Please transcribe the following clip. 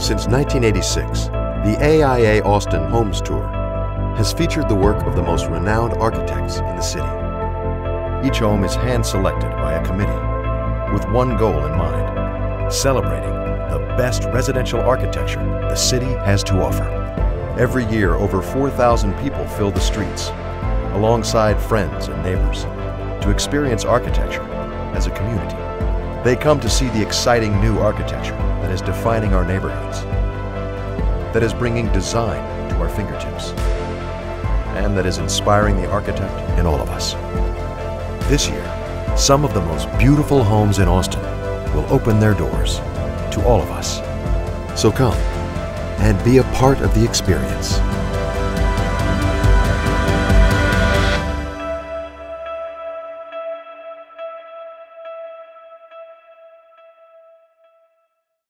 Since 1986, the AIA Austin Homes Tour has featured the work of the most renowned architects in the city. Each home is hand-selected by a committee with one goal in mind: celebrating the best residential architecture the city has to offer. Every year, over 4,000 people fill the streets, alongside friends and neighbors, to experience architecture as a community. They come to see the exciting new architecture that is defining our neighborhoods, that is bringing design to our fingertips, and that is inspiring the architect in all of us. This year, some of the most beautiful homes in Austin will open their doors to all of us. So come and be a part of the experience.